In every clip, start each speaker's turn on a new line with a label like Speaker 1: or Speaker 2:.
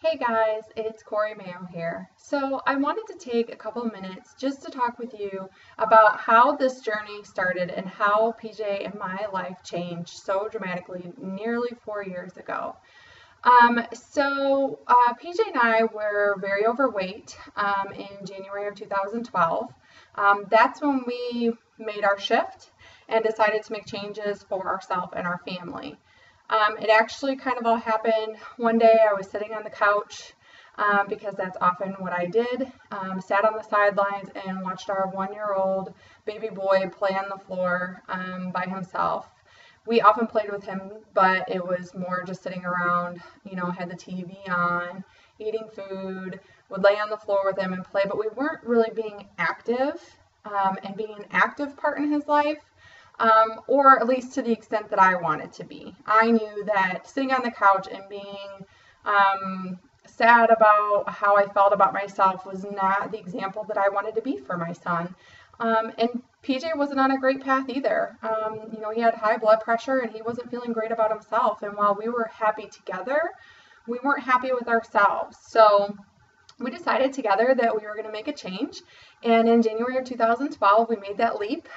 Speaker 1: Hey guys, it's Corey Mayo here. So I wanted to take a couple minutes just to talk with you about how this journey started and how PJ and my life changed so dramatically nearly 4 years ago. PJ and I were very overweight in January of 2012. That's when we made our shift and decided to make changes for ourselves and our family. It actually kind of all happened one day. I was sitting on the couch because that's often what I did. Sat on the sidelines and watched our 1-year-old baby boy play on the floor by himself. We often played with him, but it was more just sitting around, had the TV on, eating food, would lay on the floor with him and play, but we weren't really being active and being an active part in his life. Or at least to the extent that I wanted to be. I knew that sitting on the couch and being sad about how I felt about myself was not the example that I wanted to be for my son. And PJ wasn't on a great path either. He had high blood pressure and he wasn't feeling great about himself. And while we were happy together, we weren't happy with ourselves. So we decided together that we were going to make a change, and in January of 2012 we made that leap.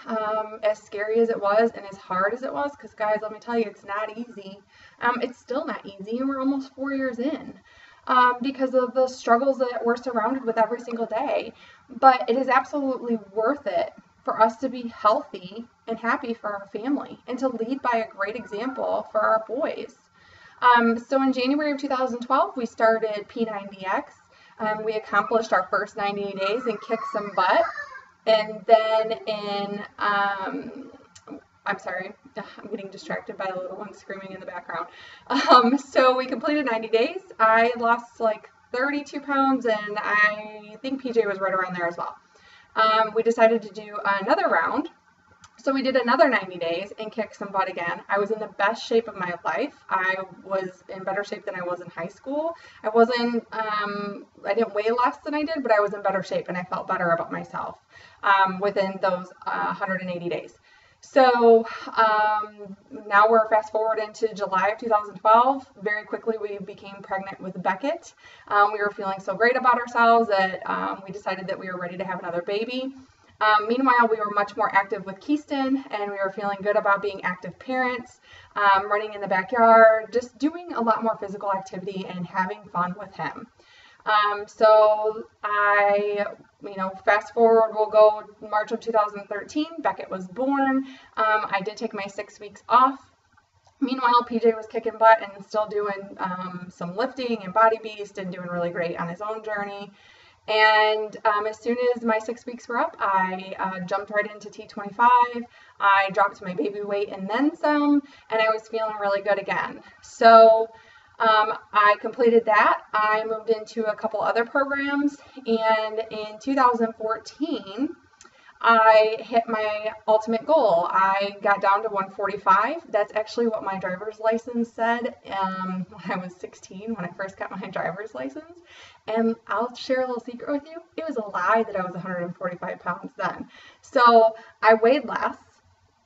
Speaker 1: As scary as it was and as hard as it was, because guys, let me tell you, it's not easy. It's still not easy, and we're almost 4 years in because of the struggles that we're surrounded with every single day. But it is absolutely worth it for us to be healthy and happy for our family and to lead by a great example for our boys. So in January of 2012 we started P90X. We accomplished our first 90 days and kicked some butt. And then I'm sorry, I'm getting distracted by the little one screaming in the background. So we completed 90 days. I lost like 32 pounds, and I think PJ was right around there as well. We decided to do another round. So we did another 90 days and kicked some butt again. I was in the best shape of my life. I was in better shape than I was in high school. I didn't weigh less than I did, but I was in better shape and I felt better about myself within those 180 days. So now we're fast forward into July of 2012. Very quickly we became pregnant with Beckett. We were feeling so great about ourselves that we decided that we were ready to have another baby. Meanwhile, we were much more active with Keyston, and we were feeling good about being active parents, running in the backyard, just doing a lot more physical activity and having fun with him. Fast forward, we'll go March of 2013, Beckett was born. I did take my 6 weeks off. Meanwhile, PJ was kicking butt and still doing some lifting and Body Beast and doing really great on his own journey. And as soon as my 6 weeks were up, I jumped right into T25. I dropped my baby weight and then some, and I was feeling really good again. So I completed that. I moved into a couple other programs, and in 2014, I hit my ultimate goal. I got down to 145. That's actually what my driver's license said when I was 16, when I first got my driver's license. And I'll share a little secret with you. It was a lie that I was 145 pounds then. So I weighed less.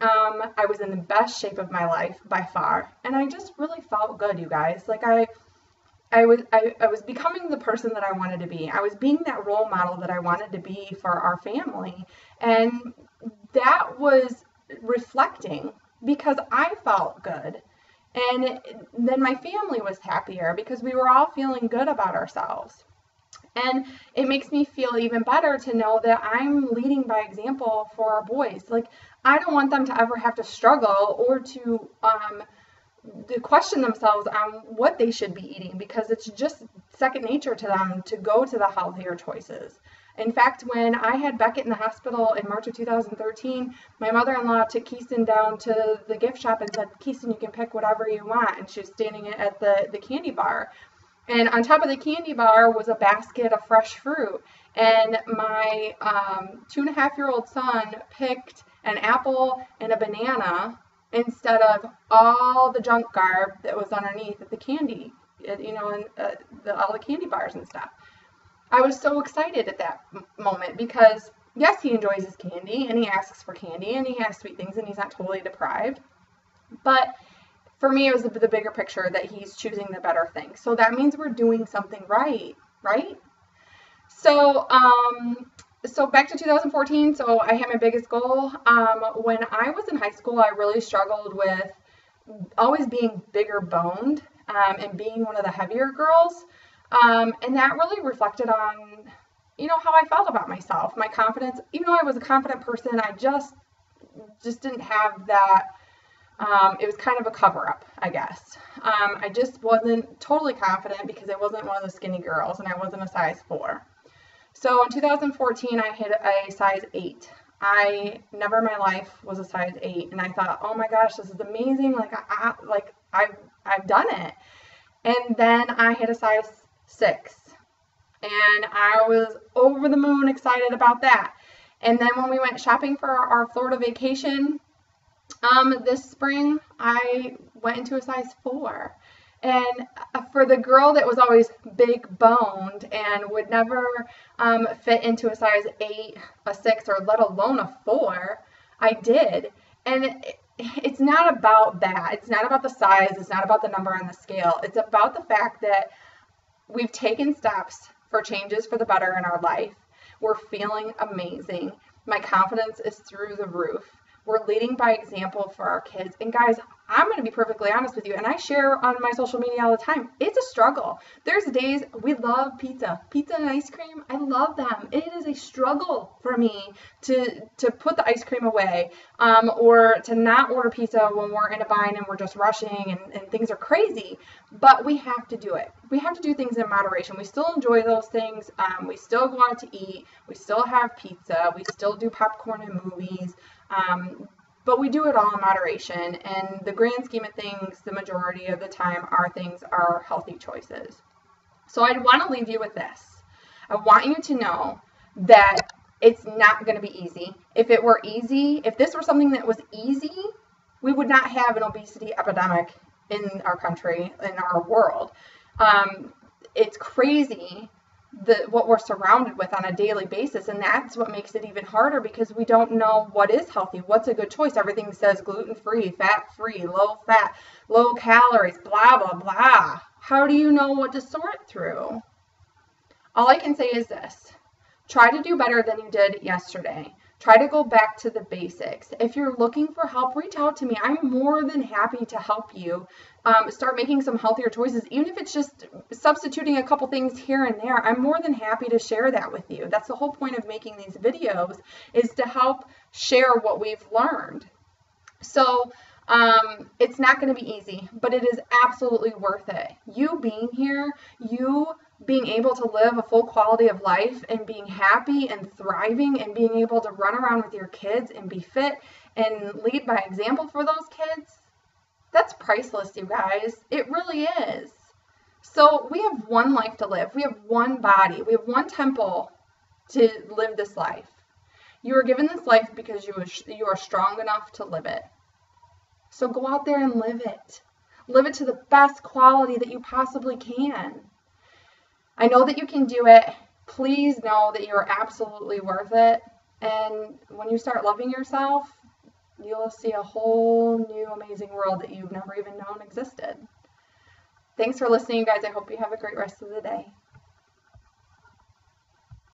Speaker 1: I was in the best shape of my life by far. And I just really felt good, you guys. Like I was becoming the person that I wanted to be. I was being that role model that I wanted to be for our family. And that was reflecting because I felt good. And then my family was happier because we were all feeling good about ourselves. And it makes me feel even better to know that I'm leading by example for our boys. Like, I don't want them to ever have to struggle or to question themselves on what they should be eating, because it's just second nature to them to go to the healthier choices. In fact, when I had Beckett in the hospital in March of 2013, my mother-in-law took Keyston down to the gift shop and said, Keyston, you can pick whatever you want. And she was standing at the candy bar. And on top of the candy bar was a basket of fresh fruit. And my 2.5-year-old son picked an apple and a banana instead of all the junk garb that was underneath at the candy, and all the candy bars and stuff. I was so excited at that moment because, yes, he enjoys his candy and he asks for candy and he has sweet things and he's not totally deprived. But for me, it was the bigger picture that he's choosing the better thing. So that means we're doing something right, right? So, so back to 2014, so I had my biggest goal. When I was in high school, I really struggled with always being bigger boned and being one of the heavier girls. And that really reflected on, how I felt about myself, my confidence. Even though I was a confident person, I just didn't have that. It was kind of a cover-up, I guess. I just wasn't totally confident because I wasn't one of the skinny girls and I wasn't a size 4. So in 2014, I hit a size 8. I never in my life was a size 8, and I thought, oh my gosh, this is amazing. I've done it. And then I hit a size 6, and I was over the moon excited about that. And then when we went shopping for our Florida vacation this spring, I went into a size 4. And for the girl that was always big boned and would never fit into a size 8, a 6, or let alone a 4, I did. And it's not about that. It's not about the size. It's not about the number on the scale. It's about the fact that we've taken steps for changes for the better in our life. We're feeling amazing. My confidence is through the roof. We're leading by example for our kids. And guys, I'm going to be perfectly honest with you, and I share on my social media all the time. It's a struggle. There's days we love pizza. Pizza and ice cream, I love them. It is a struggle for me to put the ice cream away or to not order pizza when we're in a bind and we're just rushing and things are crazy. But we have to do it. We have to do things in moderation. We still enjoy those things. We still go out to eat. We still have pizza. We still do popcorn and movies. But we do it all in moderation, and the grand scheme of things, the majority of the time, are healthy choices. So I want to leave you with this. I want you to know that it's not going to be easy. If it were easy, if this were something that was easy, we would not have an obesity epidemic in our country, in our world. It's crazy what we're surrounded with on a daily basis, and that's what makes it even harder because we don't know what is healthy, what's a good choice. Everything says gluten-free, fat-free, low fat, low calories, blah, blah, blah. How do you know what to sort through? All I can say is this. Try to do better than you did yesterday. Try to go back to the basics. If you're looking for help, reach out to me. I'm more than happy to help you start making some healthier choices. Even if it's just substituting a couple things here and there, I'm more than happy to share that with you. That's the whole point of making these videos, is to help share what we've learned. So it's not going to be easy, but it is absolutely worth it. You being here, you being able to live a full quality of life and being happy and thriving and being able to run around with your kids and be fit and lead by example for those kids, that's priceless, you guys. It really is. So we have one life to live. We have one body. We have one temple to live this life. You were given this life because you are strong enough to live it. So go out there and live it. Live it to the best quality that you possibly can. I know that you can do it. Please know that you're absolutely worth it. And when you start loving yourself, you'll see a whole new amazing world that you've never even known existed. Thanks for listening, guys. I hope you have a great rest of the day.